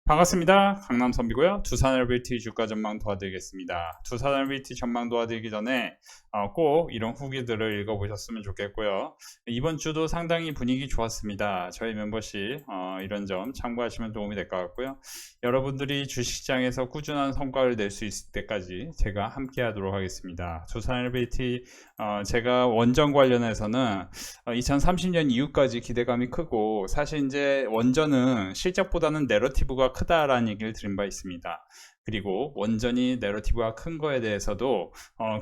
반갑습니다. 강남선비고요. 두산 LBT 주가 전망 도와드리겠습니다. 두산 LBT 전망 도와드리기 전에 꼭 이런 후기들을 읽어보셨으면 좋겠고요. 이번 주도 상당히 분위기 좋았습니다. 저희 멤버십 이런 점 참고하시면 도움이 될 것 같고요. 여러분들이 주식시장에서 꾸준한 성과를 낼 수 있을 때까지 제가 함께 하도록 하겠습니다. 두산 LBT 제가 원전 관련해서는 2030년 이후까지 기대감이 크고, 사실 이제 원전은 실적보다는 내러티브가 크다라는 얘기를 드린 바 있습니다. 그리고 원전이 내러티브가 큰 거에 대해서도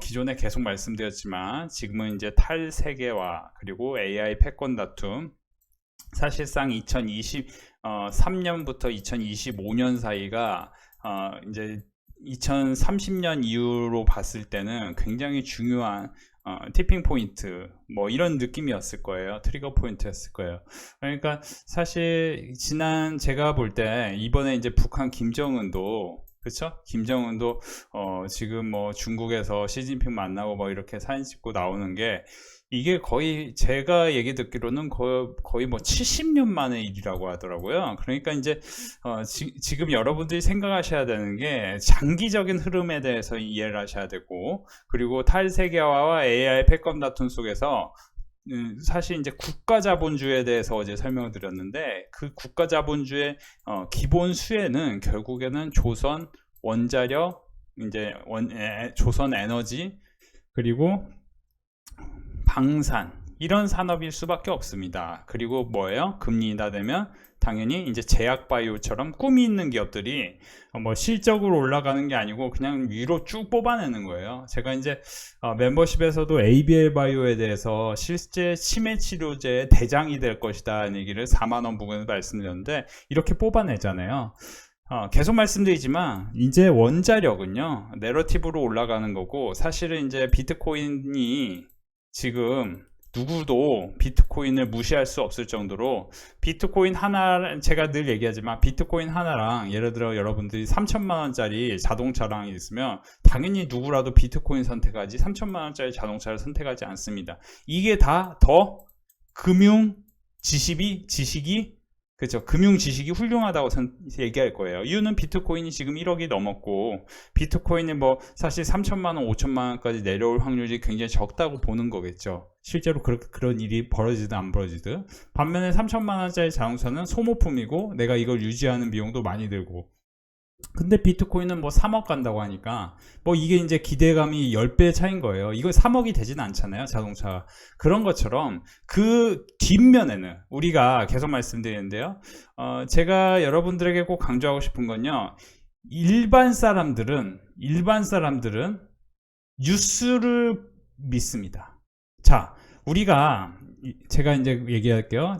기존에 계속 말씀드렸지만, 지금은 이제 탈세계화 그리고 AI 패권 다툼, 사실상 2023년부터 2025년 사이가 이제 2030년 이후로 봤을 때는 굉장히 중요한 티핑 포인트, 뭐 이런 느낌이었을 거예요. 트리거 포인트였을 거예요. 그러니까 사실 제가 볼 때 이번에 이제 북한 김정은도, 그쵸? 김정은도 지금 뭐 중국에서 시진핑 만나고 뭐 이렇게 사진 찍고 나오는 게, 이게 거의 제가 얘기 듣기로는 거의 뭐 70년 만의 일이라고 하더라고요. 그러니까 이제 지금 여러분들이 생각하셔야 되는 게, 장기적인 흐름에 대해서 이해를 하셔야 되고, 그리고 탈세계화와 AI 패권 다툼 속에서 사실 이제 국가자본주의에 대해서 어제 설명을 드렸는데, 그 국가자본주의의 기본 수혜는 결국에는 조선 원자력, 이제 조선 에너지, 그리고 방산, 이런 산업일 수밖에 없습니다. 그리고 뭐예요? 금리 인하되면 당연히 이제 제약바이오처럼 꿈이 있는 기업들이 뭐 실적으로 올라가는 게 아니고 그냥 위로 쭉 뽑아내는 거예요. 제가 이제 멤버십에서도 ABL 바이오에 대해서 실제 치매 치료제의 대장이 될 것이다 하는 얘기를 4만원 부근에 말씀드렸는데, 이렇게 뽑아내잖아요. 계속 말씀드리지만 이제 원자력은요, 내러티브로 올라가는 거고, 사실은 이제 비트코인이 지금 누구도 비트코인을 무시할 수 없을 정도로, 비트코인 하나, 제가 늘 얘기하지만 비트코인 하나랑 예를 들어 여러분들이 3천만원짜리 자동차랑 있으면 당연히 누구라도 비트코인 선택하지 3천만원짜리 자동차를 선택하지 않습니다. 이게 다 더 금융 지식이, 그렇죠, 금융 지식이 훌륭하다고 얘기할 거예요. 이유는 비트코인이 지금 1억이 넘었고, 비트코인이 뭐 사실 3천만원 5천만원까지 내려올 확률이 굉장히 적다고 보는 거겠죠. 실제로 그런 일이 벌어지든 안 벌어지든. 반면에 3천만원짜리 자동차는 소모품이고 내가 이걸 유지하는 비용도 많이 들고, 근데 비트코인은 뭐 3억 간다고 하니까 뭐 이게 이제 기대감이 10배 차이인 거예요. 이거 3억이 되진 않잖아요, 자동차가. 그런 것처럼 그 뒷면에는 우리가 계속 말씀드리는데요, 제가 여러분들에게 꼭 강조하고 싶은 건요, 일반 사람들은 뉴스를 믿습니다. 자, 제가 이제 얘기할게요.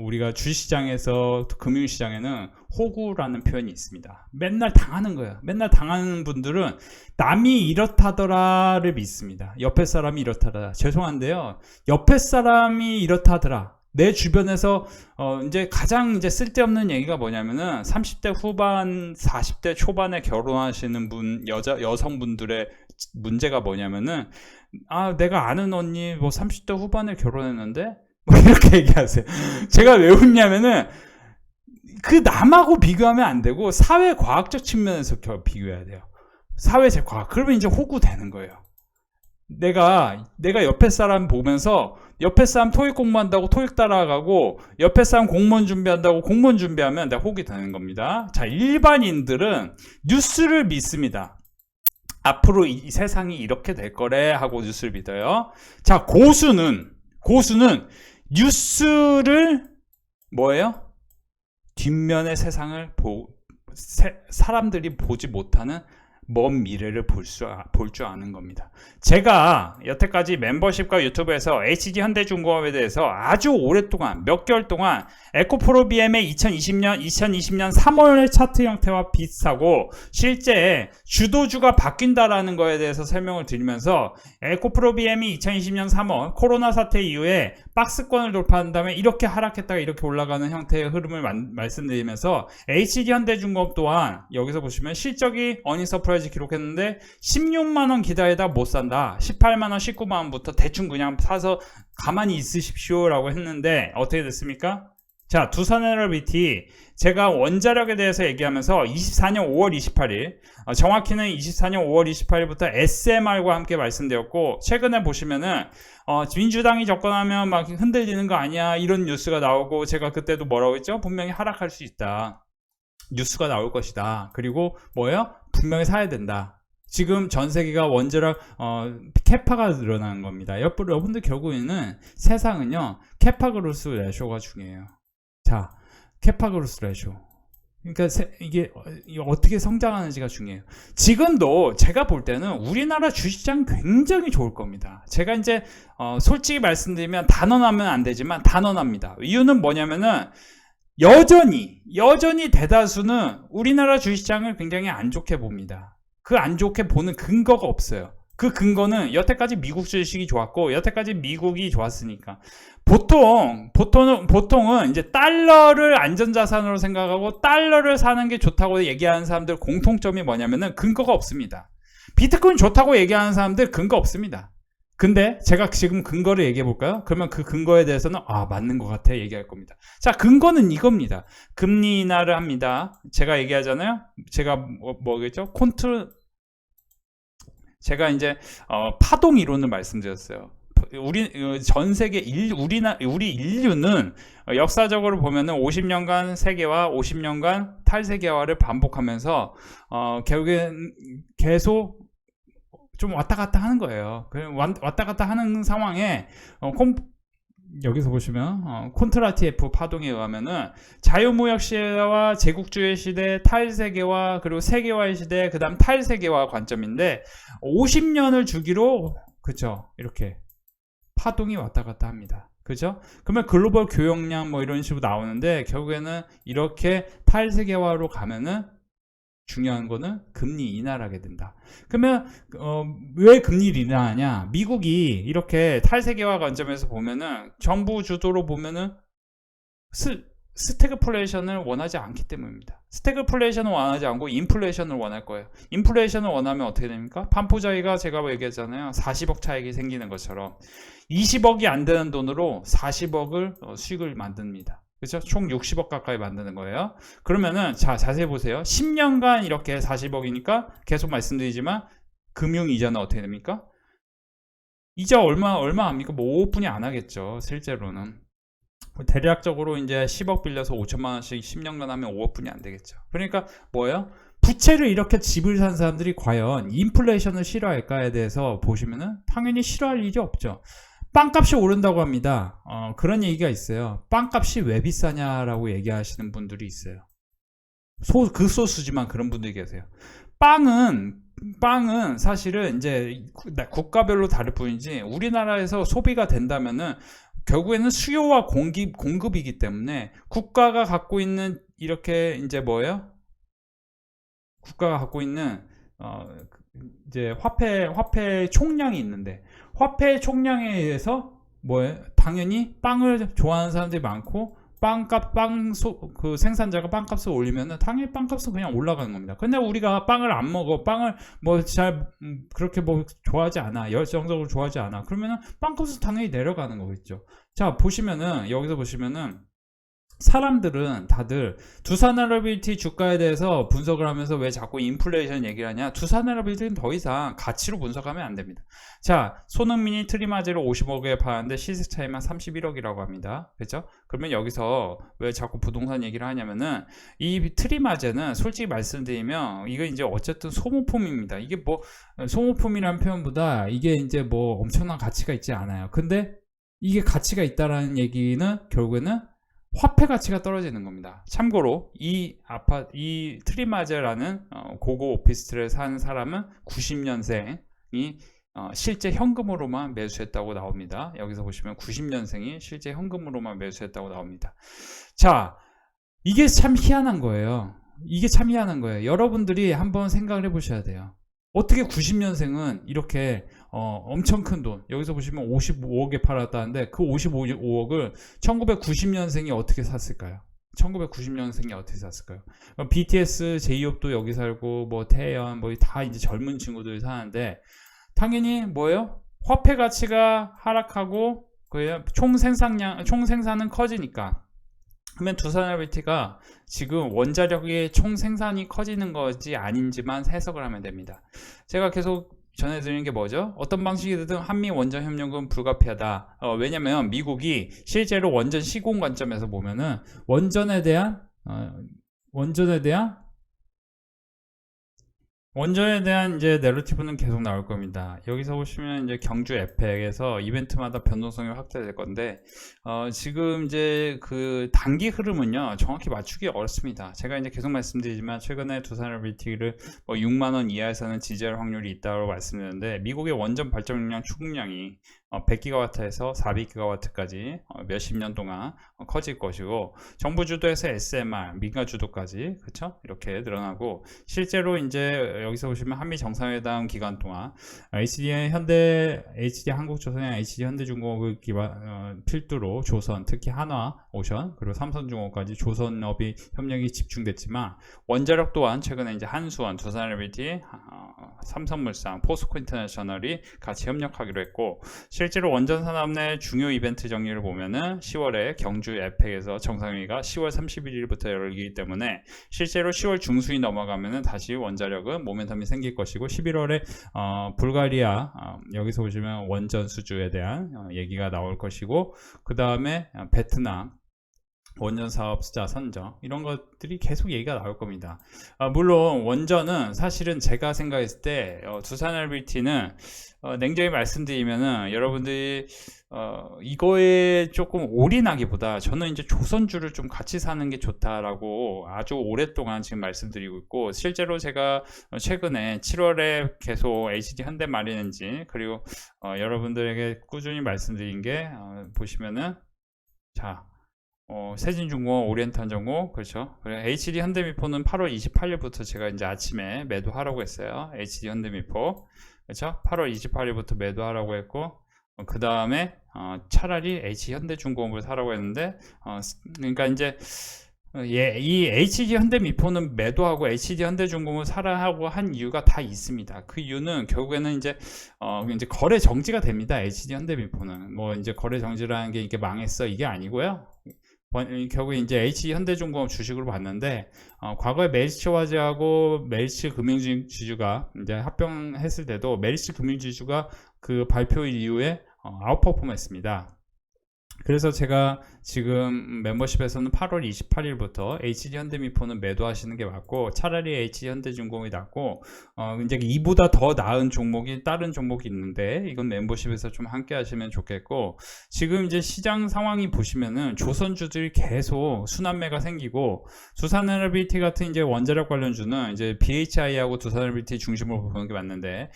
우리가 주식시장에서 금융시장에는 호구라는 표현이 있습니다. 맨날 당하는 거예요. 맨날 당하는 분들은 남이 이렇다더라를 믿습니다. 옆에 사람이 이렇다더라. 죄송한데요, 옆에 사람이 이렇다더라, 내 주변에서 이제 가장 이제 쓸데없는 얘기가 뭐냐면은 30대 후반, 40대 초반에 결혼하시는 여성분들의 문제가 뭐냐면은, 내가 아는 언니 뭐 30대 후반에 결혼했는데 뭐 이렇게 얘기하세요. 제가 왜 웃냐면은, 그 남하고 비교하면 안 되고 사회과학적 측면에서 비교해야 돼요. 사회과학. 그러면 이제 호구 되는 거예요. 내가 옆에 사람 보면서, 옆에 사람 토익 공부한다고 토익 따라가고, 옆에 사람 공무원 준비한다고 공무원 준비하면 내가 호기 되는 겁니다. 자, 일반인들은 뉴스를 믿습니다. 앞으로 이 세상이 이렇게 될 거래 하고 뉴스를 믿어요. 자, 고수는 뉴스를 뭐예요? 뒷면의 세상을 사람들이 보지 못하는 먼 미래를 볼 줄 아는 겁니다. 제가 여태까지 멤버십과 유튜브에서 HG현대중공업에 대해서 아주 오랫동안, 몇 개월 동안 에코프로비엠의 2020년 3월 차트 형태와 비슷하고, 실제 주도주가 바뀐다라는 거에 대해서 설명을 드리면서, 에코프로비엠이 2020년 3월 코로나 사태 이후에 박스권을 돌파한 다음에 이렇게 하락했다가 이렇게 올라가는 형태의 흐름을 말씀드리면서, HG현대중공업 또한 여기서 보시면 실적이 어닝 서프라이즈 기록했는데 16만원 기다리다 못 산다, 18만원 19만원부터 대충 그냥 사서 가만히 있으십시오 라고 했는데 어떻게 됐습니까? 자, 두산에너비티 제가 원자력에 대해서 얘기하면서 24년 5월 28일 정확히는 24년 5월 28일부터 SMR과 함께 말씀드렸고, 최근에 보시면은 민주당이 접근하면 막 흔들리는 거 아니야 이런 뉴스가 나오고, 제가 그때도 뭐라고 했죠? 분명히 하락할 수 있다, 뉴스가 나올 것이다, 그리고 뭐예요? 분명히 사야 된다. 지금 전 세계가 원자력 캐파가 늘어나는 겁니다. 여러분들 결국에는 세상은요 캐파 그로스 레쇼가 중요해요. 자, 캐파 그로스 레쇼, 그러니까 이게 어떻게 성장하는지가 중요해요. 지금도 제가 볼 때는 우리나라 주식시장 굉장히 좋을 겁니다. 제가 이제 솔직히 말씀드리면 단언하면 안 되지만 단언합니다. 이유는 뭐냐면은 여전히 대다수는 우리나라 주식시장을 굉장히 안 좋게 봅니다. 그 안 좋게 보는 근거가 없어요. 그 근거는 여태까지 미국 주식이 좋았고, 여태까지 미국이 좋았으니까. 보통은 이제 달러를 안전자산으로 생각하고 달러를 사는 게 좋다고 얘기하는 사람들 공통점이 뭐냐면은 근거가 없습니다. 비트코인 좋다고 얘기하는 사람들 근거 없습니다. 근데 제가 지금 근거를 얘기해 볼까요? 그러면 그 근거에 대해서는 맞는 것 같아 얘기할 겁니다. 자, 근거는 이겁니다. 금리 인하를 합니다. 제가 얘기하잖아요. 제가 뭐겠죠? 제가 이제 파동 이론을 말씀드렸어요. 전 세계 우리 인류는 역사적으로 보면은 50년간 세계화, 50년간 탈세계화를 반복하면서 결국엔 계속 좀 왔다 갔다 하는 거예요. 왔다 갔다 하는 상황에 여기서 보시면 콘트라티에프 파동에 의하면은 자유무역 시대와 제국주의 시대, 탈세계화, 그리고 세계화의 시대, 그 다음 탈세계화 관점인데 50년을 주기로, 그쵸, 이렇게 파동이 왔다 갔다 합니다. 그죠? 그러면 글로벌 교역량 뭐 이런 식으로 나오는데, 결국에는 이렇게 탈세계화로 가면은 중요한 거는 금리 인하를 하게 된다. 그러면 왜 금리를 인하하냐? 미국이 이렇게 탈세계화 관점에서 보면은, 정부 주도로 보면은 스태그플레이션을 원하지 않기 때문입니다. 스태그플레이션을 원하지 않고 인플레이션을 원할 거예요. 인플레이션을 원하면 어떻게 됩니까? 반포자기가 제가 얘기했잖아요. 40억 차익이 생기는 것처럼 20억이 안 되는 돈으로 40억을 수익을 만듭니다. 그렇죠? 총 60억 가까이 만드는 거예요. 그러면은 자, 자세히 보세요. 10년간 이렇게 40억이니까 계속 말씀드리지만 금융 이자는 어떻게 됩니까? 이자 얼마 합니까? 뭐 5억분이 안 하겠죠. 실제로는. 대략적으로 이제 10억 빌려서 5천만 원씩 10년간 하면 5억분이 안 되겠죠. 그러니까 뭐예요? 부채를 이렇게 집을 산 사람들이 과연 인플레이션을 싫어할까에 대해서 보시면은 당연히 싫어할 일이 없죠. 빵값이 오른다고 합니다. 그런 얘기가 있어요. 빵값이 왜 비싸냐라고 얘기하시는 분들이 있어요. 극소수지만 그런 분들이 계세요. 빵은 사실은 이제 국가별로 다를 뿐이지, 우리나라에서 소비가 된다면은 결국에는 수요와 공급이기 때문에 국가가 갖고 있는 이렇게 이제 뭐예요? 국가가 갖고 있는 이제 화폐 총량이 있는데, 화폐 총량에 의해서 뭐예요? 당연히 빵을 좋아하는 사람들이 많고, 그 생산자가 빵값을 올리면은 당연히 빵값은 그냥 올라가는 겁니다. 근데 우리가 빵을 안 먹어, 빵을 뭐 잘 그렇게 뭐 좋아하지 않아, 열정적으로 좋아하지 않아, 그러면은 빵값은 당연히 내려가는 거겠죠. 자, 보시면은 여기서 보시면은 사람들은 다들 두산에너빌티 주가에 대해서 분석을 하면서 왜 자꾸 인플레이션 얘기를 하냐? 두산에너빌티는 더 이상 가치로 분석하면 안 됩니다. 자, 손흥민이 트리마제로 50억에 파는데 시세 차이만 31억이라고 합니다. 그렇죠? 그러면 여기서 왜 자꾸 부동산 얘기를 하냐면은, 이 트리마제는 솔직히 말씀드리면 이거 이제 어쨌든 소모품입니다. 이게 뭐 소모품이라는 표현보다 이게 이제 뭐 엄청난 가치가 있지 않아요. 근데 이게 가치가 있다라는 얘기는 결국에는 화폐 가치가 떨어지는 겁니다. 참고로 이 트리마제라는 고고 오피스텔을 산 사람은 90년생이 실제 현금으로만 매수했다고 나옵니다. 여기서 보시면 90년생이 실제 현금으로만 매수했다고 나옵니다. 자, 이게 참 희한한 거예요. 여러분들이 한번 생각을 해보셔야 돼요. 어떻게 90년생은 이렇게 엄청 큰 돈, 여기서 보시면 55억에 팔았다는데 그 55억을 1990년생이 어떻게 샀을까요? BTS, 제이홉도 여기 살고, 뭐 태연, 뭐 다 이제 젊은 친구들이 사는데, 당연히 뭐예요? 화폐 가치가 하락하고 총 생산은 커지니까 그러면 두산LBT가 지금 원자력의 총 생산이 커지는 것이 아닌지만 해석을 하면 됩니다. 제가 계속 전해드리는 게 뭐죠? 어떤 방식이든 한미 원전 협력은 불가피하다. 왜냐면 미국이 실제로 원전 시공 관점에서 보면은 원전에 대한 이제 내러티브는 계속 나올 겁니다. 여기서 보시면 이제 경주 에펙에서 이벤트마다 변동성이 확대될 건데, 지금 이제 그 단기 흐름은요, 정확히 맞추기 어렵습니다. 제가 이제 계속 말씀드리지만, 최근에 두산LBT를 6만원 이하에서는 지지할 확률이 있다고 말씀드렸는데, 미국의 원전 발전량 추궁량이 100GW에서 400GW까지 몇십 년 동안 커질 것이고, 정부 주도에서 SMR, 민간 주도까지, 그쵸? 이렇게 늘어나고, 실제로 이제 여기서 보시면 한미 정상회담 기간 동안 HD 한국조선이나 HD 현대중공업을 필두로 조선, 특히 한화오션 그리고 삼성중공업까지 조선업이 협력이 집중됐지만, 원자력 또한 최근에 이제 한수원, 두산LBT, 삼성물산, 포스코 인터내셔널이 같이 협력하기로 했고, 실제로 원전 산업 내 중요 이벤트 정리를 보면은 10월에 경주 에펙에서 정상회의가 10월 31일부터 열리기 때문에 실제로 10월 중순이 넘어가면은 다시 원자력은 모멘텀이 생길 것이고, 11월에 불가리아 여기서 보시면 원전 수주에 대한 얘기가 나올 것이고, 그 다음에 베트남 원전 사업자 선정, 이런 것들이 계속 얘기가 나올 겁니다. 물론 원전은 사실은 제가 생각했을 때 두산LBT는 냉정히 말씀드리면은 여러분들이 이거에 조금 올인하기보다 저는 이제 조선주를 좀 같이 사는 게 좋다라고 아주 오랫동안 지금 말씀드리고 있고, 실제로 제가 최근에 7월에 계속 HD 현대마린엔진 그리고 여러분들에게 꾸준히 말씀드린 게 보시면은 자, 세진중공업, 오리엔탈전공, 그렇죠. HD 현대미포는 8월 28일부터 제가 이제 아침에 매도하라고 했어요. HD 현대미포, 그렇죠. 8월 28일부터 매도하라고 했고, 그 다음에 차라리 HD 현대중공업을 사라고 했는데, 그러니까 이제 이 HD 현대미포는 매도하고 HD 현대중공업을 사라고 한 이유가 다 있습니다. 그 이유는 결국에는 이제 거래 정지가 됩니다. HD 현대미포는 뭐 이제 거래 정지라는 게 이게 망했어 이게 아니고요. 결국 이제 HD 현대중공업 주식으로 봤는데, 과거에 메리츠와즈하고 메리츠 금융지주가 이제 합병했을 때도 메리츠 금융지주가 그 발표 이후에 아웃퍼폼했습니다. 그래서 제가 지금 멤버십에서는 8월 28일부터 HD 현대미포는 매도하시는 게 맞고, 차라리 HD 현대중공업이 낫고, 이제 이보다 더 나은 종목이 다른 종목이 있는데 이건 멤버십에서 좀 함께 하시면 좋겠고, 지금 이제 시장 상황이 보시면은 조선주들이 계속 순환매가 생기고, 두산LBT 같은 이제 원자력 관련주는 이제 BHI하고 두산LBT 중심으로 보는 게 맞는데,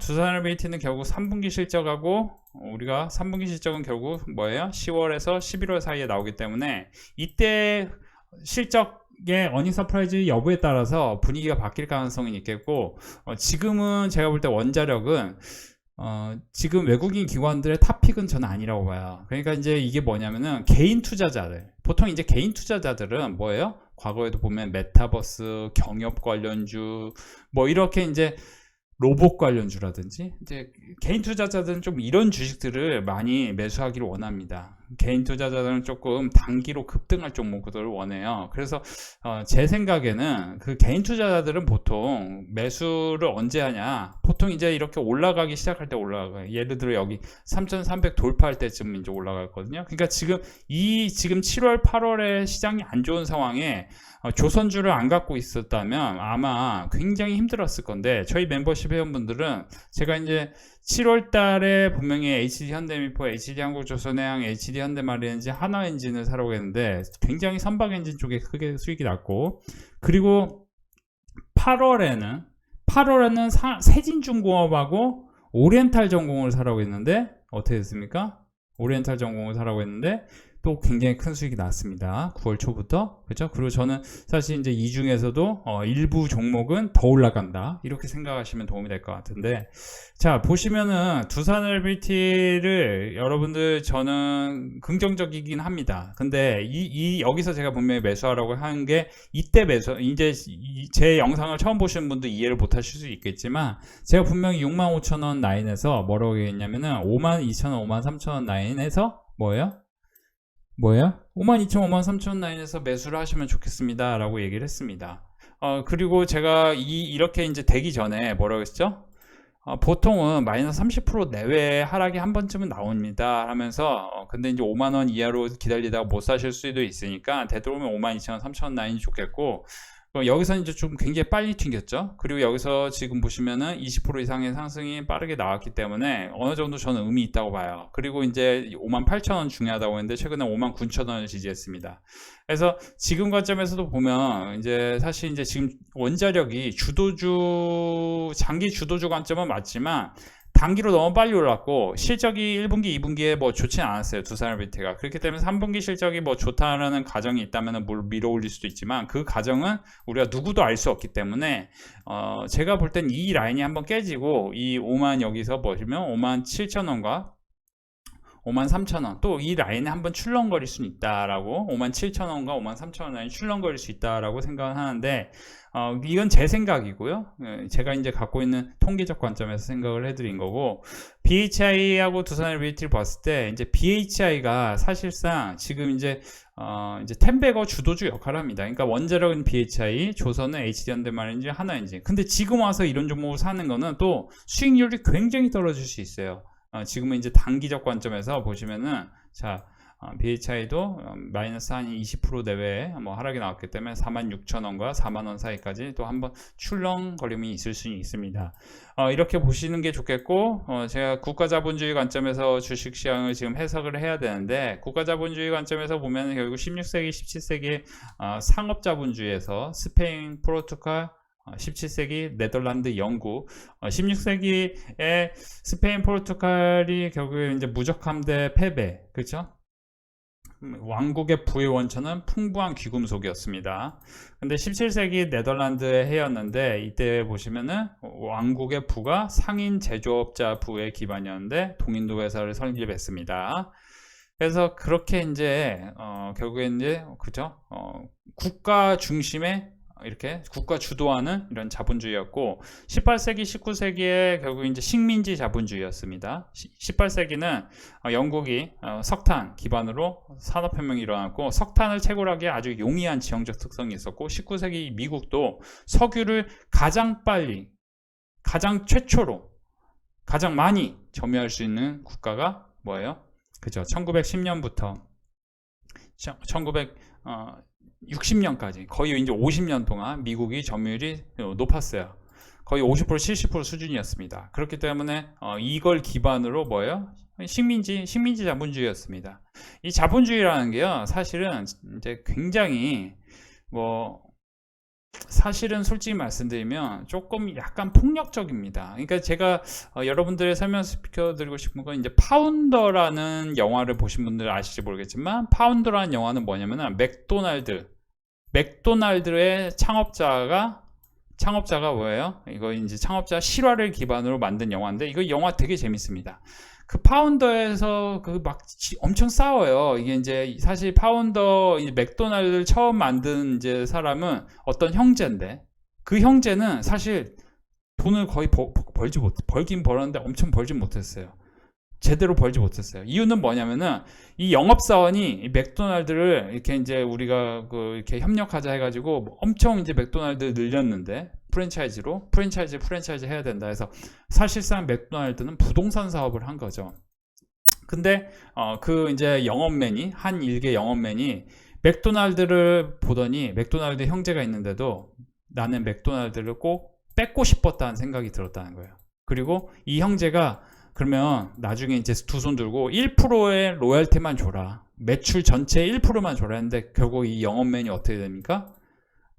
두산LBT는 결국 3분기 실적하고, 우리가 3분기 실적은 결국 뭐예요? 10월에서 11월 사이에 나오기 때문에 이때 실적의 어닝 서프라이즈 여부에 따라서 분위기가 바뀔 가능성이 있겠고, 지금은 제가 볼 때 원자력은 지금 외국인 기관들의 탑픽은 저는 아니라고 봐요. 그러니까 이제 이게 뭐냐면은 개인 투자자들, 보통 이제 개인 투자자들은 뭐예요? 과거에도 보면 메타버스, 경협 관련주, 뭐 이렇게 이제 로봇 관련주라든지, 이제 개인 투자자들은 좀 이런 주식들을 많이 매수하기를 원합니다. 개인 투자자들은 조금 단기로 급등할 종목들을 원해요. 그래서 제 생각에는 그 개인 투자자들은 보통 매수를 언제 하냐, 보통 이제 이렇게 올라가기 시작할 때 올라가요. 예를 들어 여기 3,300 돌파할 때쯤 이제 올라가거든요. 그러니까 지금 7월 8월에 시장이 안 좋은 상황에 조선주를 안 갖고 있었다면 아마 굉장히 힘들었을 건데, 저희 멤버십 회원분들은 제가 이제 7월 달에 분명히 HD 현대미포, HD 한국조선해양, HD 현대마린엔진, 한화엔진을 사라고 했는데 굉장히 선박엔진 쪽에 크게 수익이 났고, 그리고 8월에는 세진중공업하고 오리엔탈전공을 사라고 했는데 어떻게 됐습니까? 오리엔탈전공을 사라고 했는데 또 굉장히 큰 수익이 났습니다. 9월 초부터. 그렇죠? 그리고 저는 사실 이제 이 중에서도 일부 종목은 더 올라간다, 이렇게 생각하시면 도움이 될 것 같은데, 자 보시면은 두산LBT를 여러분들 저는 긍정적이긴 합니다. 근데 여기서 제가 분명히 매수하라고 하는 게, 이때 이제 제 영상을 처음 보시는 분도 이해를 못 하실 수 있겠지만, 제가 분명히 65,000원 라인에서 뭐라고 얘기했냐면은 52,000원, 53,000원 라인에서 뭐예요? 뭐야? 52,000, 53,000 라인에서 매수를 하시면 좋겠습니다 라고 얘기를 했습니다. 그리고 제가 이렇게 이제 되기 전에 뭐라고 했죠? 보통은 마이너스 30% 내외의 하락이 한 번쯤은 나옵니다 하면서 근데 이제 5만원 이하로 기다리다가 못 사실 수도 있으니까 되도록이면 52,000원, 3,000원 라인이 좋겠고, 여기서 이제 좀 굉장히 빨리 튕겼죠. 그리고 여기서 지금 보시면은 20% 이상의 상승이 빠르게 나왔기 때문에 어느 정도 저는 의미 있다고 봐요. 그리고 이제 58,000원 중요하다고 했는데 최근에 59,000원을 지지했습니다. 그래서 지금 관점에서도 보면 이제 사실 이제 지금 원자력이 장기 주도주 관점은 맞지만 단기로 너무 빨리 올랐고 실적이 1분기, 2분기에 뭐 좋지는 않았어요. 두산헬비티가. 그렇기 때문에 3분기 실적이 뭐 좋다라는 가정이 있다면 뭘 밀어 올릴 수도 있지만 그 가정은 우리가 누구도 알 수 없기 때문에 제가 볼 땐 이 라인이 한번 깨지고 이 5만 여기서 보시면 57,000원과 53,000원 또 이 라인에 한번 출렁거릴 수 있다라고 57,000원과 53,000원 라인 출렁거릴 수 있다라고 생각을 하는데 이건 제 생각이고요. 제가 이제 갖고 있는 통계적 관점에서 생각을 해드린 거고 BHI하고 두산헬비티를 봤을 때 이제 BHI가 사실상 지금 이제 텐베거 주도주 역할을 합니다. 그러니까 원자력은 BHI, 조선은 HD현대만인지 하나인지. 근데 지금 와서 이런 종목을 사는 거는 또 수익률이 굉장히 떨어질 수 있어요. 지금은 이제 단기적 관점에서 보시면은 자 BHI도 마이너스 한 20% 내외에 뭐 하락이 나왔기 때문에 46,000원과 4만원 사이까지 또 한번 출렁거림이 있을 수 있습니다. 이렇게 보시는 게 좋겠고 제가 국가자본주의 관점에서 주식시장을 지금 해석을 해야 되는데 국가자본주의 관점에서 보면 결국 16세기, 17세기 상업자본주의에서 스페인, 포르투갈 17세기 네덜란드, 영국, 16세기에 스페인, 포르투갈이 결국에 이제 무적함대 패배, 그렇죠? 왕국의 부의 원천은 풍부한 귀금속이었습니다. 근데 17세기 네덜란드의 해였는데 이때 보시면은 왕국의 부가 상인 제조업자 부의 기반이었는데 동인도 회사를 설립했습니다. 그래서 그렇게 이제 결국에 이제 그죠? 국가 중심의 이렇게 국가 주도하는 이런 자본주의였고 18세기, 19세기에 결국 이제 식민지 자본주의였습니다. 18세기는 영국이 석탄 기반으로 산업혁명이 일어났고 석탄을 채굴하기에 아주 용이한 지형적 특성이 있었고 19세기 미국도 석유를 가장 빨리, 가장 최초로, 가장 많이 점유할 수 있는 국가가 뭐예요? 그죠? 1910년부터 60년까지 거의 이제 50년 동안 미국이 점유율이 높았어요. 거의 50%, 70% 수준이었습니다. 그렇기 때문에 이걸 기반으로 뭐예요? 식민지 자본주의였습니다. 이 자본주의라는 게요, 사실은 이제 굉장히 사실은 솔직히 말씀드리면 조금 약간 폭력적입니다. 그러니까 제가 여러분들의 설명시켜드리고 싶은 건 이제 파운더라는 영화를 보신 분들 아실지 모르겠지만 파운더라는 영화는 뭐냐면은 맥도날드의 창업자가 뭐예요? 이거 이제 창업자 실화를 기반으로 만든 영화인데 이거 영화 되게 재밌습니다. 그 파운더에서 엄청 싸워요. 이게 이제 사실 맥도날드를 처음 만든 이제 사람은 어떤 형제인데 그 형제는 사실 돈을 거의 벌긴 벌었는데 엄청 벌진 못했어요. 제대로 벌지 못했어요. 이유는 뭐냐면은 이 영업사원이 맥도날드를 이렇게 이제 우리가 이렇게 협력하자 해가지고 엄청 이제 맥도날드 늘렸는데 프랜차이즈 해야 된다 해서 사실상 맥도날드는 부동산 사업을 한 거죠. 근데 이제 한 일개 영업맨이 맥도날드를 보더니 맥도날드 형제가 있는데도 나는 맥도날드를 꼭 뺏고 싶었다는 생각이 들었다는 거예요. 그리고 이 형제가 그러면 나중에 이제 두 손 들고 1%의 로열티만 줘라. 매출 전체 1%만 줘라 했는데 결국 이 영업맨이 어떻게 됩니까?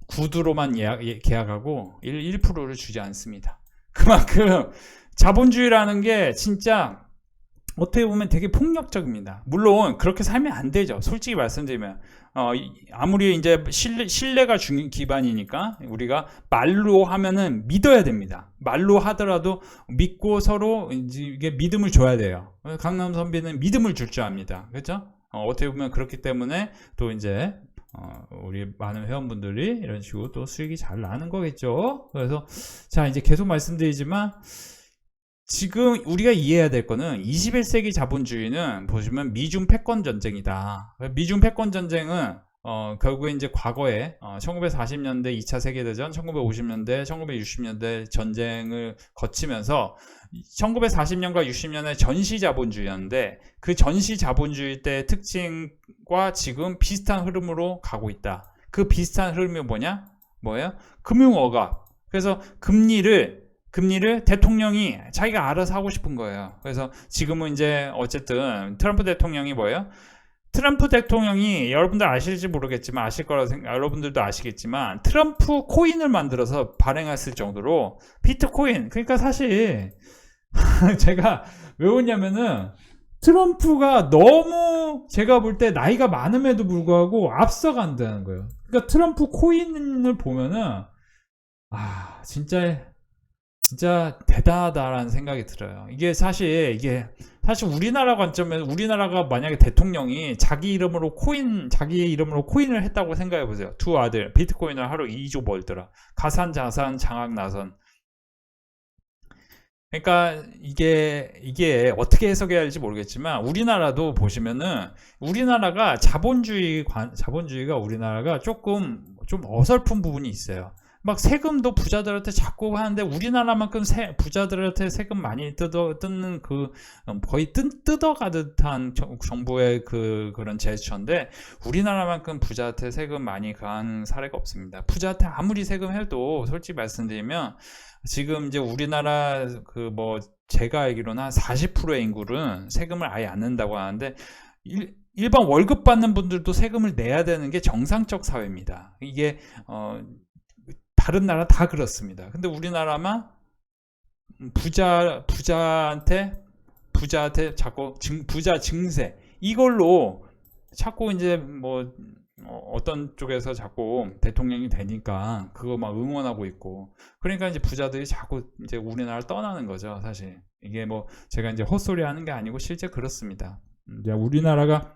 구두로만 계약하고 1%를 주지 않습니다. 그만큼 자본주의라는 게 진짜 어떻게 보면 되게 폭력적입니다. 물론 그렇게 살면 안 되죠. 솔직히 말씀드리면 아무리 이제 신뢰가 기반이니까 우리가 말로 하면은 믿어야 됩니다. 말로 하더라도 믿고 서로 이게 믿음을 줘야 돼요. 강남 선비는 믿음을 줄 줄 압니다. 그렇죠? 어떻게 보면 그렇기 때문에 또 이제 우리 많은 회원분들이 이런 식으로 또 수익이 잘 나는 거겠죠. 그래서 자 이제 계속 말씀드리지만 지금 우리가 이해해야 될 거는 21세기 자본주의는 보시면 미중 패권 전쟁이다. 미중 패권 전쟁은 결국에 이제 과거에 1940년대 2차 세계대전, 1950년대, 1960년대 전쟁을 거치면서 1940년과 60년의 전시 자본주의였는데 그 전시 자본주의 때의 특징과 지금 비슷한 흐름으로 가고 있다. 그 비슷한 흐름이 뭐예요? 금융억압. 그래서 금리를 대통령이 자기가 알아서 하고 싶은 거예요. 그래서 지금은 이제 어쨌든 트럼프 대통령이 트럼프 대통령이 여러분들 아실지 모르겠지만 여러분들도 아시겠지만 트럼프 코인을 만들어서 발행했을 정도로 비트코인, 그러니까 사실 제가 왜 웃냐면은 트럼프가 너무 제가 볼 때 나이가 많음에도 불구하고 앞서간다는 거예요. 그러니까 트럼프 코인을 보면은 진짜 대단하다라는 생각이 들어요. 사실 우리나라 관점에서 우리나라가 만약에 대통령이 자기 이름으로 코인을 했다고 생각해 보세요. 두 아들 비트코인을 하루 2조 벌더라. 가산 자산 장악 나선. 그러니까 이게 어떻게 해석해야 할지 모르겠지만 우리나라도 보시면은 우리나라가 자본주의가 우리나라가 조금 좀 어설픈 부분이 있어요. 막 세금도 부자들한테 자꾸 하는데 우리나라만큼 부자들한테 세금 많이 뜯는 거의 뜯어가듯한 정부의 그런 제스처인데 우리나라만큼 부자한테 세금 많이 가한 사례가 없습니다. 부자한테 아무리 세금 해도 솔직히 말씀드리면 지금 이제 우리나라 제가 알기로는 한 40%의 인구는 세금을 아예 안 낸다고 하는데 일반 월급 받는 분들도 세금을 내야 되는 게 정상적 사회입니다. 이게 다른 나라 다 그렇습니다. 근데 우리나라만 부자한테 자꾸 부자 증세 이걸로 자꾸 이제 어떤 쪽에서 자꾸 대통령이 되니까 그거 막 응원하고 있고 그러니까 이제 부자들이 자꾸 이제 우리나라를 떠나는 거죠. 사실 이게 제가 이제 헛소리 하는 게 아니고 실제 그렇습니다. 이제 우리나라가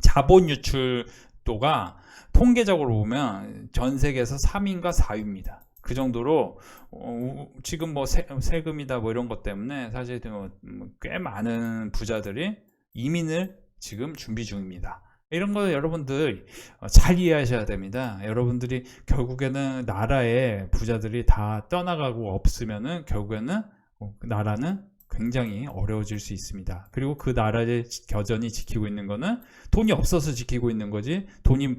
자본 유출도가 통계적으로 보면 전 세계에서 3위인가 4위입니다. 그 정도로 지금 세금이다 이런 것 때문에 사실 꽤 많은 부자들이 이민을 지금 준비 중입니다. 이런 거 여러분들 잘 이해하셔야 됩니다. 여러분들이 결국에는 나라의 부자들이 다 떠나가고 없으면은 결국에는 나라는 굉장히 어려워질 수 있습니다. 그리고 그 나라를 여전히 지키고 있는 거는 돈이 없어서 지키고 있는 거지 돈이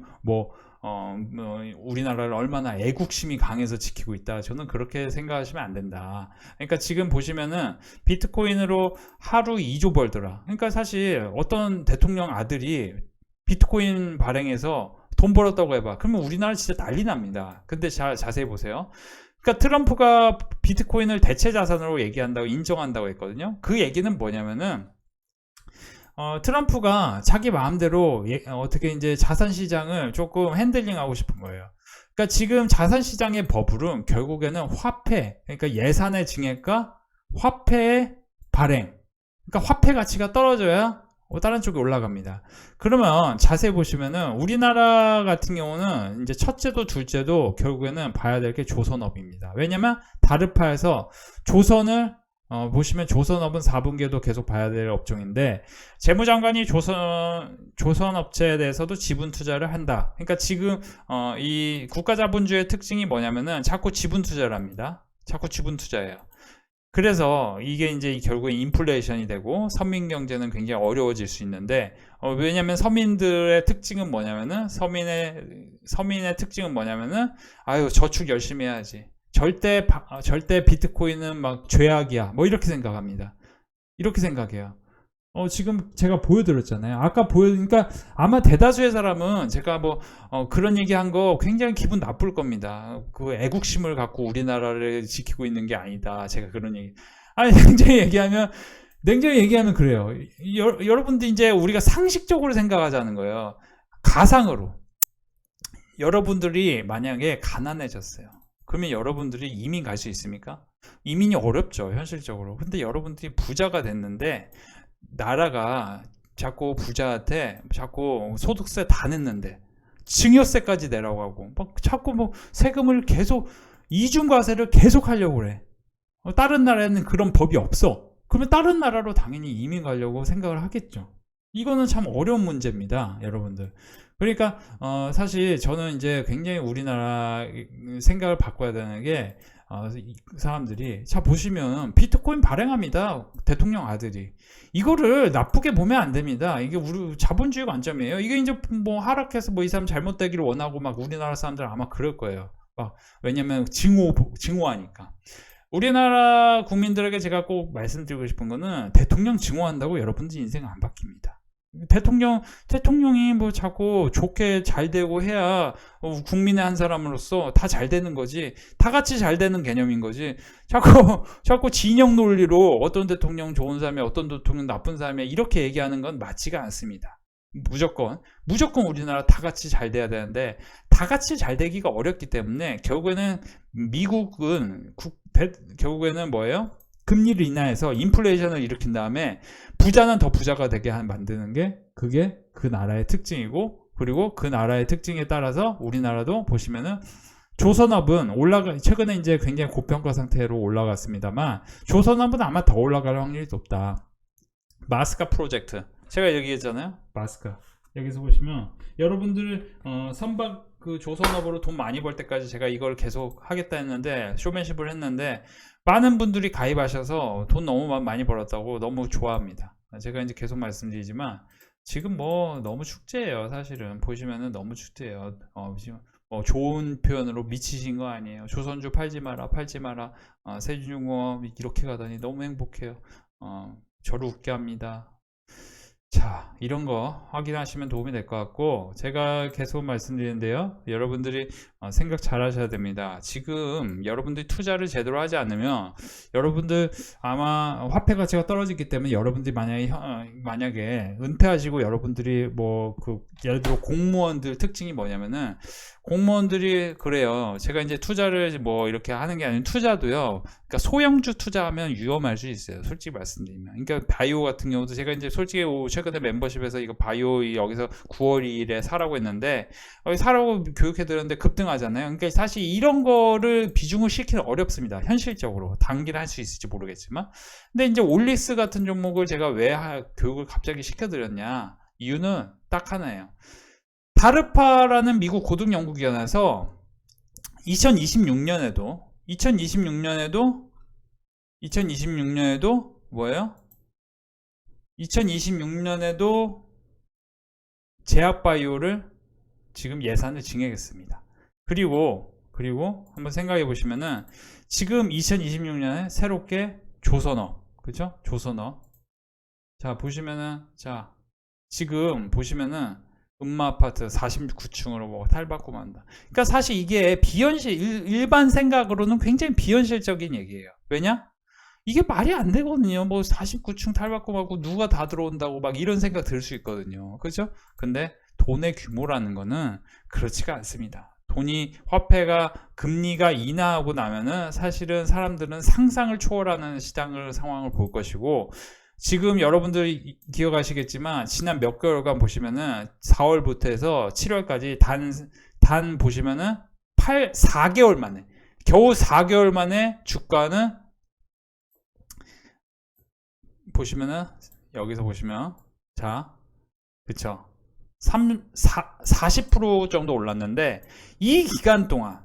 우리나라를 얼마나 애국심이 강해서 지키고 있다. 저는 그렇게 생각하시면 안 된다. 그러니까 지금 보시면은 비트코인으로 하루 2조 벌더라. 그러니까 사실 어떤 대통령 아들이 비트코인 발행해서 돈 벌었다고 해봐. 그러면 우리나라 진짜 난리 납니다. 근데 자세히 보세요. 그러니까 트럼프가 비트코인을 대체 자산으로 인정한다고 했거든요. 그 얘기는 뭐냐면은 트럼프가 자기 마음대로 어떻게 이제 자산 시장을 조금 핸들링하고 싶은 거예요. 그러니까 지금 자산 시장의 버블은 결국에는 화폐, 그러니까 예산의 증액과 화폐의 발행. 그러니까 화폐 가치가 떨어져야 다른 쪽에 올라갑니다. 그러면 자세히 보시면은 우리나라 같은 경우는 이제 첫째도 둘째도 결국에는 봐야 될 게 조선업입니다. 왜냐면 다르파에서 조선을 보시면 조선업은 4분기에도 계속 봐야 될 업종인데 재무장관이 조선업체에 대해서도 지분 투자를 한다. 그러니까 지금 이 국가자본주의의 특징이 뭐냐면은 자꾸 지분 투자를 합니다. 자꾸 지분 투자해요. 그래서 이게 이제 결국에 인플레이션이 되고 서민 경제는 굉장히 어려워질 수 있는데 왜냐면 서민들의 특징은 뭐냐면은 서민의 특징은 뭐냐면은 저축 열심히 해야지. 절대 비트코인은 막 죄악이야. 이렇게 생각합니다. 이렇게 생각해요. 지금 제가 보여드렸잖아요. 그러니까 아마 대다수의 사람은 제가 그런 얘기 한 거 굉장히 기분 나쁠 겁니다. 그 애국심을 갖고 우리나라를 지키고 있는 게 아니다. 제가 그런 얘기. 냉정히 얘기하면 그래요. 여러분들 이제 우리가 상식적으로 생각하자는 거예요. 가상으로. 여러분들이 만약에 가난해졌어요. 그러면 여러분들이 이민 갈 수 있습니까? 이민이 어렵죠. 현실적으로. 근데 여러분들이 부자가 됐는데 나라가 자꾸 부자한테 자꾸 소득세 다 냈는데 증여세까지 내라고 하고 자꾸 세금을 계속 이중과세를 계속 하려고 그래. 다른 나라에는 그런 법이 없어. 그러면 다른 나라로 당연히 이민 가려고 생각을 하겠죠. 이거는 참 어려운 문제입니다, 여러분들. 그러니까 사실 저는 이제 굉장히 우리나라 생각을 바꿔야 되는 게 사람들이 자 보시면 비트코인 발행합니다, 대통령 아들이. 이거를 나쁘게 보면 안 됩니다. 이게 우리 자본주의 관점이에요. 이게 이제 뭐 하락해서 뭐 이 사람 잘못되기를 원하고 막 우리나라 사람들 아마 그럴 거예요. 왜냐면 증오하니까. 우리나라 국민들에게 제가 꼭 말씀드리고 싶은 거는 대통령 증오한다고 여러분들 인생 안 바뀝니다. 대통령이 뭐 자꾸 좋게 잘 되고 해야 국민의 한 사람으로서 다 잘 되는 거지, 다 같이 잘 되는 개념인 거지. 자꾸 진영 논리로 어떤 대통령 좋은 사람이 어떤 대통령 나쁜 사람이 이렇게 얘기하는 건 맞지가 않습니다. 무조건 우리나라 다 같이 잘 돼야 되는데 다 같이 잘 되기가 어렵기 때문에 결국에는 미국은 결국에는 뭐예요? 금리를 인하해서 인플레이션을 일으킨 다음에 부자는 더 부자가 되게 만드는 게 그게 그 나라의 특징이고, 그리고 그 나라의 특징에 따라서 우리나라도 보시면은 조선업은 최근에 이제 굉장히 고평가 상태로 올라갔습니다만 조선업은 아마 더 올라갈 확률이 높다. 마스카 프로젝트 제가 얘기했잖아요. 마스카 여기서 보시면 여러분들 선박 그 조선업으로 돈 많이 벌 때까지 제가 이걸 계속 하겠다 했는데 쇼맨십을 했는데 많은 분들이 가입하셔서 돈 너무 많이 벌었다고 너무 좋아합니다. 제가 이제 계속 말씀드리지만 지금 뭐 너무 축제예요. 사실은 보시면은 너무 축제예요. 지금 좋은 표현으로 미치신 거 아니에요. 조선주 팔지 마라. 세준중공업 이렇게 가다니 너무 행복해요. 저를 웃게 합니다. 자, 이런 거 확인하시면 도움이 될 것 같고, 제가 계속 말씀드리는데요, 여러분들이 생각 잘 하셔야 됩니다. 지금 여러분들이 투자를 제대로 하지 않으면 여러분들 아마 화폐 가치가 떨어지기 때문에 여러분들이 만약에 은퇴하시고 여러분들이 예를 들어 공무원들 특징이 뭐냐면은, 공무원들이 그래요. 제가 이제 투자를 뭐 이렇게 하는 게 아니라 투자도요, 그러니까 소형주 투자하면 위험할 수 있어요. 솔직히 말씀드리면. 그러니까 바이오 같은 경우도 제가 이제 솔직히 최근에 멤버십에서 이거 바이오 여기서 9월 2일에 사라고 했는데 사라고 교육해 드렸는데 급등하잖아요. 그러니까 사실 이런 거를 비중을 시키는 어렵습니다. 현실적으로 단기를 할 수 있을지 모르겠지만. 근데 이제 올리스 같은 종목을 제가 왜 교육을 갑자기 시켜 드렸냐? 이유는 딱 하나예요. 다르파라는 미국 고등 연구기관에서 2026년에도 뭐예요? 2026년에도 제약바이오를 지금 예산을 증액했습니다. 그리고 한번 생각해 보시면은 지금 2026년에 새롭게 조선업, 그죠? 조선업. 자, 보시면은 지금 보시면은 음마아파트 49층으로 뭐 탈바꿈 한다. 그러니까 사실 이게 일반 생각으로는 굉장히 비현실적인 얘기예요. 왜냐? 이게 말이 안 되거든요. 뭐 49층 탈바꿈하고 누가 다 들어온다고 막 이런 생각 들 수 있거든요. 그죠? 근데 돈의 규모라는 거는 그렇지가 않습니다. 화폐가 금리가 인하하고 나면은 사실은 사람들은 상상을 초월하는 상황을 볼 것이고, 지금 여러분들이 기억하시겠지만 지난 몇 개월간 보시면은 4월부터 해서 7월까지 단 보시면은 4개월 만에, 겨우 4개월 만에 주가는 보시면은 여기서 보시면 그쵸, 40% 정도 올랐는데 이 기간 동안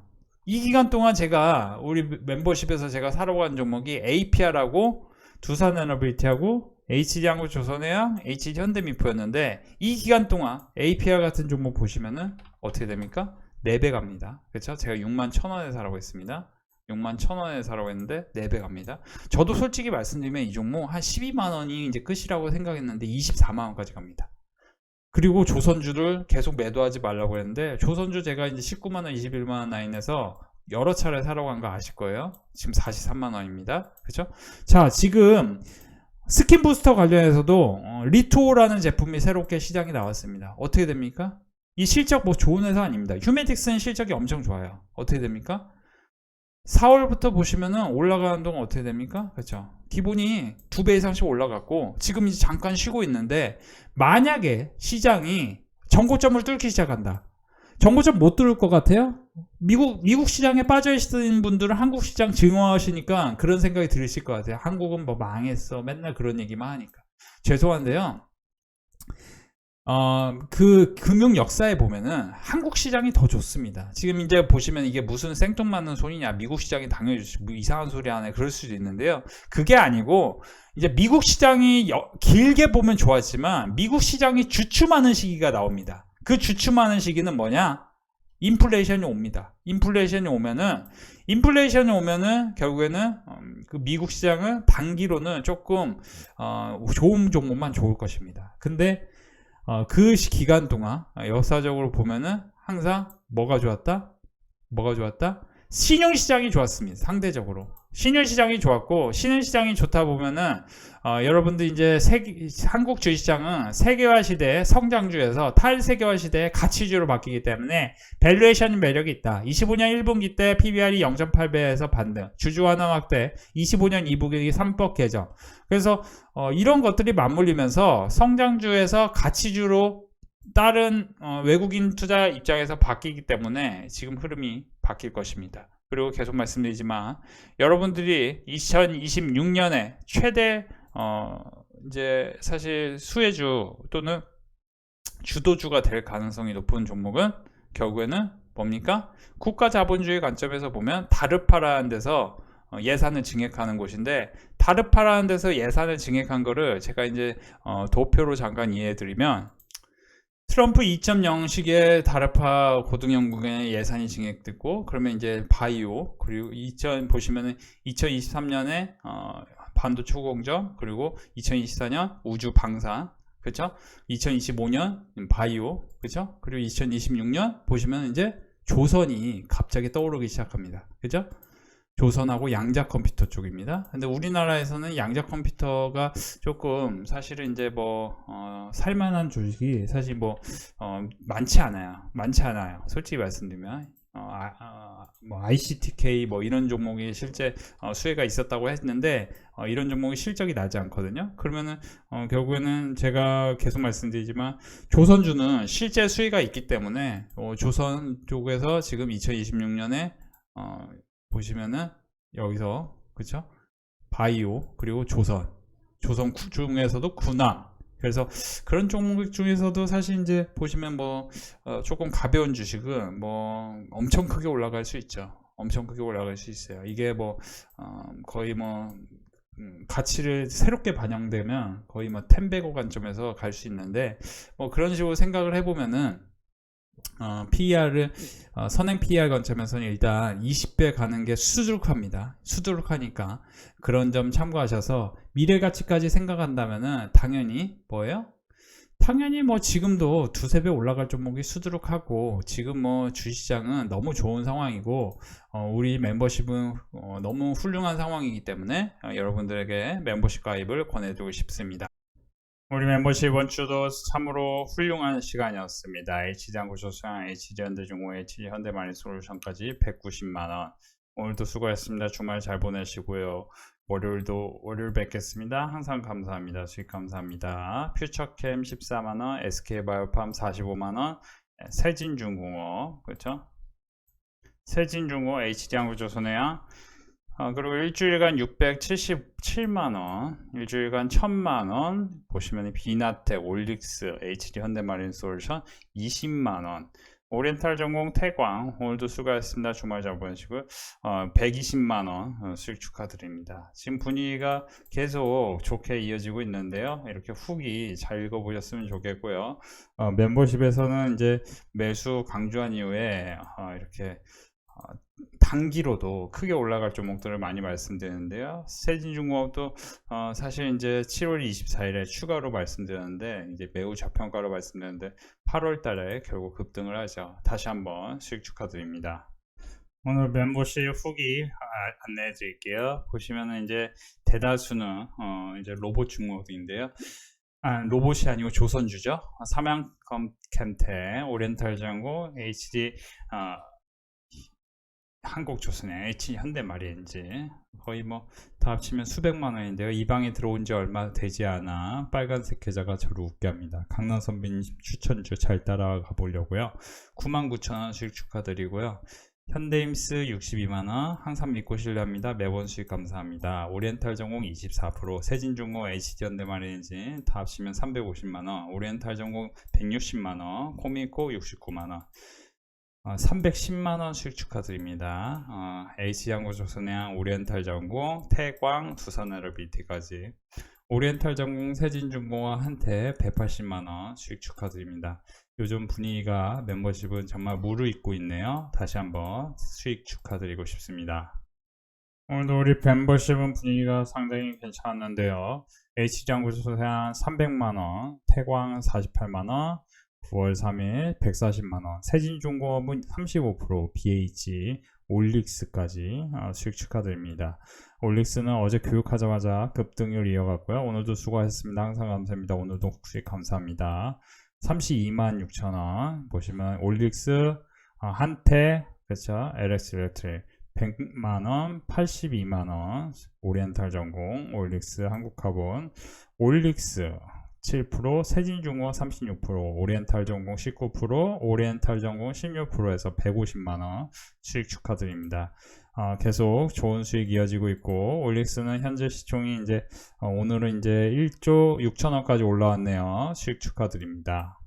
제가 우리 멤버십에서 제가 사러 간 종목이 APR하고 두산에너빌리티하고 HD한국조선해양, HD현대미포였는데 이 기간 동안 APR 같은 종목 보시면은 어떻게 됩니까? 4배 갑니다. 그쵸? 제가 61,000원에 사라고 했습니다. 61,000원에 사라고 했는데 4배 갑니다. 저도 솔직히 말씀드리면 이 종목 한 12만원이 이제 끝이라고 생각했는데 24만원까지 갑니다. 그리고 조선주를 계속 매도하지 말라고 했는데 조선주 제가 이제 19만원, 21만원 라인에서 여러 차례 사러 간 거 아실 거예요. 지금 43만원입니다. 그쵸? 자, 지금 스킨 부스터 관련해서도 리토라는 제품이 새롭게 시장에 나왔습니다. 어떻게 됩니까? 이 실적 뭐 좋은 회사 아닙니다. 휴메틱스는 실적이 엄청 좋아요. 어떻게 됩니까? 4월부터 보시면은 올라가는 동안 어떻게 됩니까? 그렇죠? 기본이 2배 이상씩 올라갔고 지금 이제 잠깐 쉬고 있는데, 만약에 시장이 전고점을 뚫기 시작한다. 정보 좀 못 들을 것 같아요? 미국 시장에 빠져 있는 분들은 한국 시장 증오하시니까 그런 생각이 들으실 것 같아요. 한국은 뭐 망했어. 맨날 그런 얘기만 하니까. 죄송한데요. 그 금융 역사에 보면은 한국 시장이 더 좋습니다. 지금 이제 보시면 이게 무슨 생뚱맞는 소리냐, 미국 시장이 당연히 뭐 이상한 소리 하네, 그럴 수도 있는데요. 그게 아니고 이제 미국 시장이 길게 보면 좋았지만 미국 시장이 주춤하는 시기가 나옵니다. 그 주춤하는 시기는 뭐냐? 인플레이션이 옵니다. 인플레이션이 오면은 결국에는 그 미국 시장은 단기로는 조금 좋은 종목만 좋을 것입니다. 근데 그 기간 동안 역사적으로 보면은 항상 뭐가 좋았다? 신흥시장이 좋았습니다. 상대적으로 신흥시장이 좋았고, 신흥시장이 좋다 보면은 여러분들 이제 한국 주식시장은 세계화 시대의 성장주에서 탈세계화 시대의 가치주로 바뀌기 때문에 밸류에이션 매력이 있다. 25년 1분기 때 PBR이 0.8배에서 반등, 주주 완화 확대, 25년 2분기 3법 개정. 그래서 이런 것들이 맞물리면서 성장주에서 가치주로 다른 외국인 투자 입장에서 바뀌기 때문에 지금 흐름이 바뀔 것입니다. 그리고 계속 말씀드리지만 여러분들이 2026년에 최대 이제 사실 수혜주 또는 주도주가 될 가능성이 높은 종목은 결국에는 뭡니까? 국가 자본주의 관점에서 보면 다르파라는 데서 예산을 증액하는 곳인데, 다르파라는 데서 예산을 증액한 거를 제가 이제 도표로 잠깐 이해해드리면, 트럼프 2.0식의 다르파 고등연구원의 예산이 증액됐고, 그러면 이제 바이오, 그리고 보시면은 2023년에 반도 초공정, 그리고 2024년 우주 방산, 그쵸? 2025년 바이오, 그쵸? 그리고 2026년 보시면 이제 조선이 갑자기 떠오르기 시작합니다. 그죠? 조선하고 양자 컴퓨터 쪽입니다. 근데 우리나라에서는 양자 컴퓨터가 조금 사실은 이제 살만한 주식이 사실 많지 않아요. 솔직히 말씀드리면 ICTK 이런 종목이 실제 수혜가 있었다고 했는데 이런 종목이 실적이 나지 않거든요. 그러면은 결국에는 제가 계속 말씀드리지만 조선주는 실제 수혜가 있기 때문에 조선 쪽에서 지금 2026년에 보시면은 여기서 그쵸? 바이오, 그리고 조선 중에서도 군함. 그래서 그런 종목 중에서도 사실 이제 보시면 조금 가벼운 주식은 엄청 크게 올라갈 수 있죠. 엄청 크게 올라갈 수 있어요. 이게 거의 가치를 새롭게 반영되면 거의 10배고 관점에서 갈 수 있는데, 그런 식으로 생각을 해보면은 PER을 선행 PER 관점에서는 일단 20배 가는 게 수두룩하니까 그런 점 참고하셔서 미래 가치까지 생각한다면은 당연히 당연히 지금도 두세 배 올라갈 종목이 수두룩하고, 지금 주시장은 너무 좋은 상황이고 우리 멤버십은 너무 훌륭한 상황이기 때문에 여러분들에게 멤버십 가입을 권해드리고 싶습니다. 우리 멤버십 이번 주도 참으로 훌륭한 시간이었습니다. HD항구조선, HD현대중공, HD현대마니솔루션까지 190만원. 오늘도 수고하셨습니다. 주말 잘 보내시고요. 월요일 뵙겠습니다. 항상 감사합니다. 수익 감사합니다. 퓨처캠 14만원, SK바이오팜 45만원, 세진중공업, 그렇죠? 세진중공업, HD항구조선해양, 그리고 일주일간 677만원, 일주일간 1000만원, 보시면 비나텍, 올릭스, HD현대마린솔루션 20만원, 오리엔탈전공 태광, 오늘도 수고하셨습니다. 주말 잘 보내시고요. 120만원 수익 축하드립니다. 지금 분위기가 계속 좋게 이어지고 있는데요. 이렇게 후기 잘 읽어보셨으면 좋겠고요. 멤버십에서는 이제 매수 강조한 이후에 이렇게 단기로도 크게 올라갈 종목들을 많이 말씀드리는데요. 세진중공업도 사실 이제 7월 24일에 추가로 말씀드렸는데 이제 매우 저평가로 말씀드렸는데 8월 달에 결국 급등을 하죠. 다시 한번 수익 축하드립니다. 오늘 멤버십 후기 안내해 드릴게요. 보시면은 이제 대다수는 이제 로봇 중목인데요. 로봇이 아니고 조선주죠. 삼양컴 캠텍, 오리엔탈전공, HD 한국조선행, H 현대마리인지 거의 뭐 다 합치면 수백만 원인데요. 이 방에 들어온 지 얼마 되지 않아 빨간색 계좌가 저를 웃게 합니다. 강남 선배님 추천주 잘 따라가 보려고요. 99,000원 수익 축하드리고요. 현대임스 62만원, 항상 믿고 신뢰합니다. 매번 수익 감사합니다. 오리엔탈 전공 24%, 세진중공, HD현대마리엔진 다 합치면 350만원, 오리엔탈 전공 160만원, 코미코 69만원, 310만원 수익 축하드립니다. H양구조선해양, 오리엔탈 전공, 태광, 두산에너비티까지 오리엔탈 전공, 세진중공과 한테 180만원 수익 축하드립니다. 요즘 분위기가 멤버십은 정말 무르익고 있네요. 다시 한번 수익 축하드리고 싶습니다. 오늘도 우리 멤버십은 분위기가 상당히 괜찮았는데요. H장구조선해양 300만원, 태광 48만원, 9월 3일 140만원, 세진중공업은 35%, BH, 올릭스까지 수익 축하드립니다. 올릭스는 어제 교육하자마자 급등을 이어갔고요. 오늘도 수고하셨습니다. 항상 감사합니다. 오늘도 수익 감사합니다. 326,000원 보시면 올릭스, 한테, 그렇죠? LX 일렉트릭 100만원, 82만원, 오리엔탈 전공, 올릭스, 한국카본, 올릭스 7%, 세진중공 36%, 오리엔탈 전공 19%, 오리엔탈 전공 16%에서 150만원 수익 축하드립니다. 계속 좋은 수익 이어지고 있고, 올릭스는 현재 시총이 이제 오늘은 이제 1조 6천원까지 올라왔네요. 수익 축하드립니다.